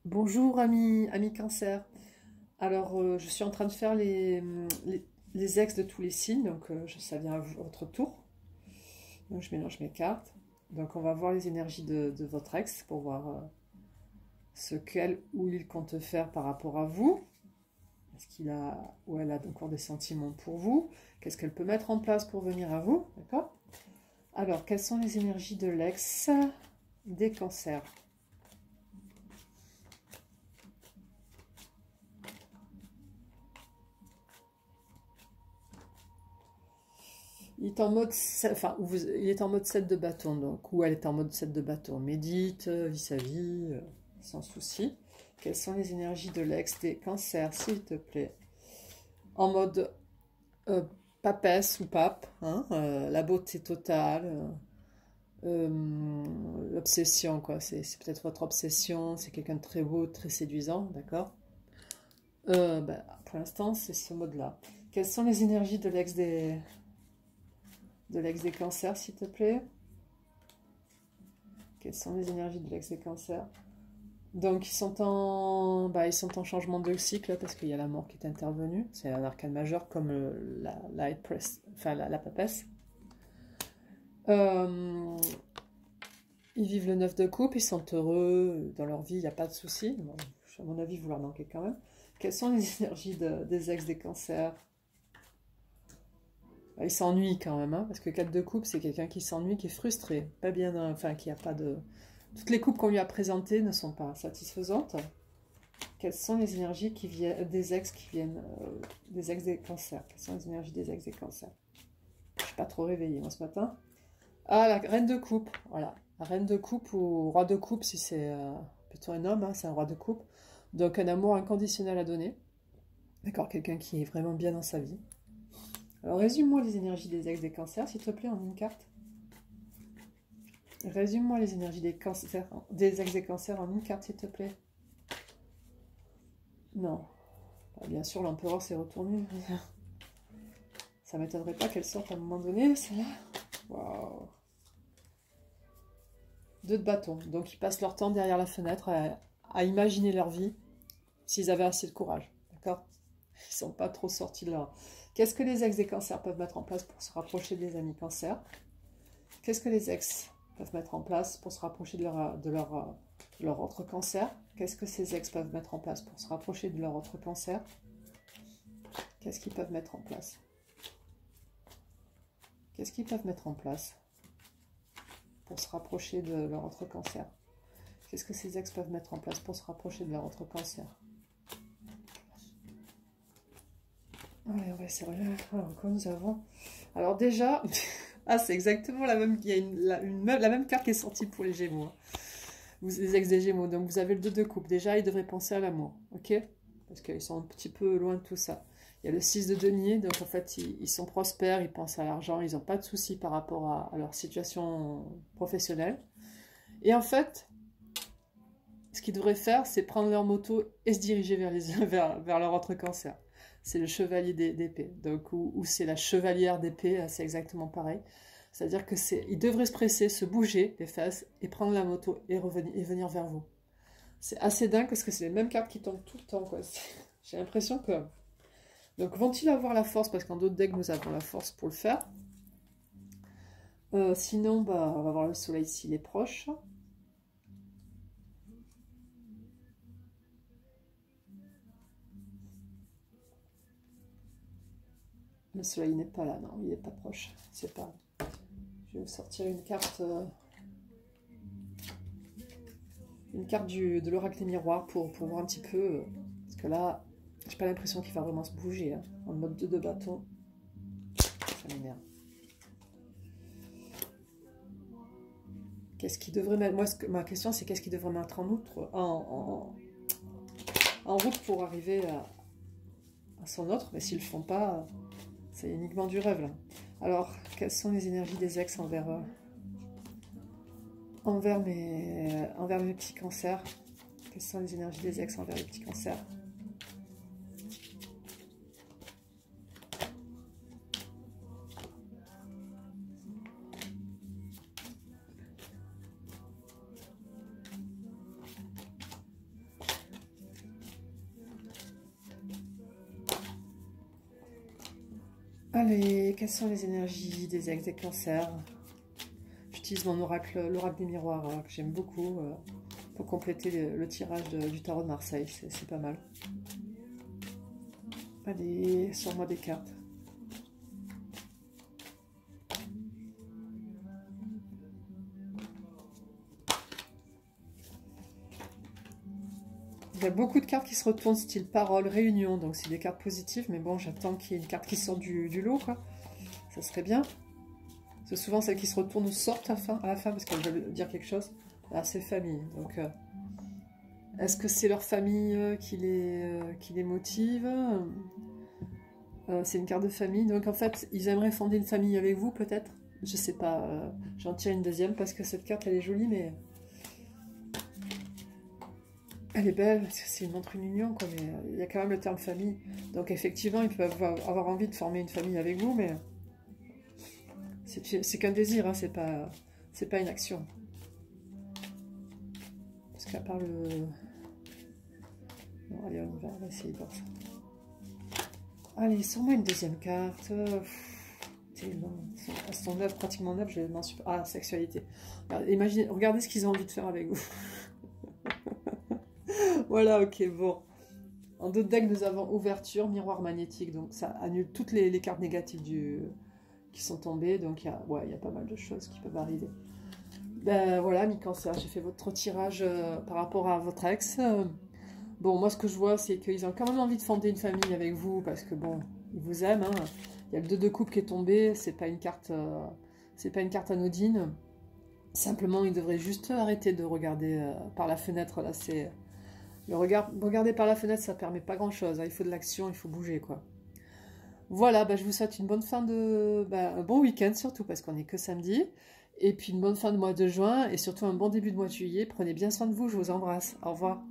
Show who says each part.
Speaker 1: Bonjour amis cancer. Alors je suis en train de faire les ex de tous les signes, donc ça vient à votre tour. Donc je mélange mes cartes. Donc on va voir les énergies de votre ex pour voir ce qu'elle ou il compte faire par rapport à vous. Est-ce qu'il a ou elle a encore des sentiments pour vous? Qu'est-ce qu'elle peut mettre en place pour venir à vous? D'accord? Alors quelles sont les énergies de l'ex des cancers? Il est en mode, enfin, il est en mode 7 de bâton, donc, ou elle est en mode 7 de bâton. Médite, vit sa vie, sans souci. Quelles sont les énergies de l'ex des cancers, s'il te plaît? En mode papesse ou pape, hein, la beauté totale, l'obsession, quoi. C'est peut-être votre obsession, c'est quelqu'un de très beau, très séduisant, d'accord? Pour l'instant, c'est ce mode-là. Quelles sont les énergies de l'ex des cancers, s'il te plaît? Quelles sont les énergies de l'ex des cancers? Donc, ils sont en changement de cycle parce qu'il y a la mort qui est intervenue. C'est un arcane majeur comme la High Priest, enfin la papesse. Euh, Ils vivent le 9 de coupe, ils sont heureux dans leur vie, il n'y a pas de souci. Bon, à mon avis, vous leur manquez quand même. Quelles sont les énergies des ex des cancers? Il s'ennuie quand même, hein, parce que 4 de coupe, c'est quelqu'un qui s'ennuie, qui est frustré, pas bien, enfin, qui a pas de... Toutes les coupes qu'on lui a présentées ne sont pas satisfaisantes. Quelles sont les énergies qui viennent des ex qui viennent des ex des cancers? Quelles sont les énergies des ex des cancers? Je ne suis pas trop réveillée, moi, ce matin. Ah, la reine de coupe, voilà. La reine de coupe ou roi de coupe, si c'est plutôt un homme, hein, c'est un roi de coupe. Donc, un amour inconditionnel à donner. D'accord, quelqu'un qui est vraiment bien dans sa vie. Alors, résume-moi les énergies des ex des cancers, s'il te plaît, en une carte. Résume-moi les énergies des ex des cancers en une carte, s'il te plaît. Non. Bah, bien sûr, l'empereur s'est retourné. Ça m'étonnerait pas qu'elle sorte à un moment donné, celle-là. Waouh. 2 de bâton. Donc, ils passent leur temps derrière la fenêtre à imaginer leur vie s'ils avaient assez de courage. D'accord? Ils sont pas trop sortis de leur... Qu'est-ce que les ex des cancers peuvent mettre en place pour se rapprocher des amis cancers? Qu'est-ce que les ex peuvent mettre en place pour se rapprocher de leur autre cancer? Qu'est-ce que ces ex peuvent mettre en place pour se rapprocher de leur autre cancer? Qu'est-ce qu'ils peuvent mettre en place? Qu'est-ce qu'ils peuvent mettre en place pour se rapprocher de leur autre cancer? Qu'est-ce que ces ex peuvent mettre en place pour se rapprocher de leur autre cancer? Ouais, c'est vrai. Alors, quoi nous avons... Alors déjà... Ah, c'est exactement la même... Il y a la même carte qui est sortie pour les Gémeaux. Hein. Les ex des Gémeaux. Donc vous avez le 2 de coupe. Déjà, ils devraient penser à l'amour. Ok? Parce qu'ils sont un petit peu loin de tout ça. Il y a le 6 de denier. Donc en fait, ils sont prospères. Ils pensent à l'argent. Ils n'ont pas de soucis par rapport à leur situation professionnelle. Et en fait, ce qu'ils devraient faire, c'est prendre leur moto et se diriger vers leur autre cancer. C'est le chevalier d'épée. Donc, ou c'est la chevalière d'épée, c'est exactement pareil. C'est-à-dire que ils devraient se presser, se bouger les fesses et prendre la moto et venir vers vous. C'est assez dingue parce que c'est les mêmes cartes qui tombent tout le temps, quoi. J'ai l'impression que... Donc, vont-ils avoir la force? Parce qu'en d'autres decks, nous avons la force pour le faire. Sinon, on va voir le soleil s'il est proche. Le soleil n'est pas là, non, il n'est pas proche. C'est pas... Je vais vous sortir une carte de l'oracle des miroirs pour voir un petit peu. Parce que là, j'ai pas l'impression qu'il va vraiment se bouger. Hein, en mode 2 de bâton. Ça m'énerve. Qu'est-ce qu'il devrait mettre... Moi, ma question, c'est qu'est-ce qu'il devrait mettre en route pour arriver à son autre. Mais s'ils le font pas, c'est uniquement du rêve, là. Alors, quelles sont les énergies des ex envers mes petits cancers? Quelles sont les énergies des ex envers les petits cancers? Allez, quelles sont les énergies des ex, des cancers? J'utilise mon oracle, l'oracle des miroirs, que j'aime beaucoup, pour compléter le tirage du tarot de Marseille. C'est pas mal. Allez, sors-moi des cartes. Il y a beaucoup de cartes qui se retournent, style parole, réunion, donc c'est des cartes positives, mais bon, j'attends qu'il y ait une carte qui sort du lot, quoi. Ça serait bien. C'est souvent celles qui se retournent ou sortent à la fin parce qu'elles veulent dire quelque chose. Ah, c'est famille, donc... est-ce que c'est leur famille qui les motive? C'est une carte de famille, donc en fait, ils aimeraient fonder une famille avec vous, peut-être? Je sais pas, j'en tire une deuxième parce que cette carte, elle est jolie, mais... Elle est belle, parce que c'est une union, quoi, mais il y a quand même le terme famille. Donc effectivement, ils peuvent avoir envie de former une famille avec vous, mais c'est qu'un désir, hein, c'est pas une action. Parce qu'à part le... Bon, allez, on va essayer de voir ça. Allez, sors-moi une deuxième carte. Elles sont neuves, pratiquement neuves, je m'en suis... Ah, sexualité. Imaginez, regardez ce qu'ils ont envie de faire avec vous. Voilà, ok, bon. En d'autres decks, nous avons ouverture, miroir magnétique, donc ça annule toutes les cartes négatives qui sont tombées, donc il y a pas mal de choses qui peuvent arriver. Ben voilà, mi-cancer, j'ai fait votre tirage par rapport à votre ex. Bon, moi ce que je vois, c'est qu'ils ont quand même envie de fonder une famille avec vous, parce que bon, ils vous aiment, hein. Il y a le 2 de coupe qui est tombé, c'est pas une carte anodine. Simplement, ils devraient juste arrêter de regarder par la fenêtre, là, c'est... Regarder par la fenêtre, ça permet pas grand-chose. Hein. Il faut de l'action, il faut bouger, quoi. Voilà, bah, je vous souhaite une bonne fin de... un bon week-end, surtout, parce qu'on n'est que samedi. Et puis une bonne fin de mois de juin, et surtout un bon début de mois de juillet. Prenez bien soin de vous, je vous embrasse. Au revoir.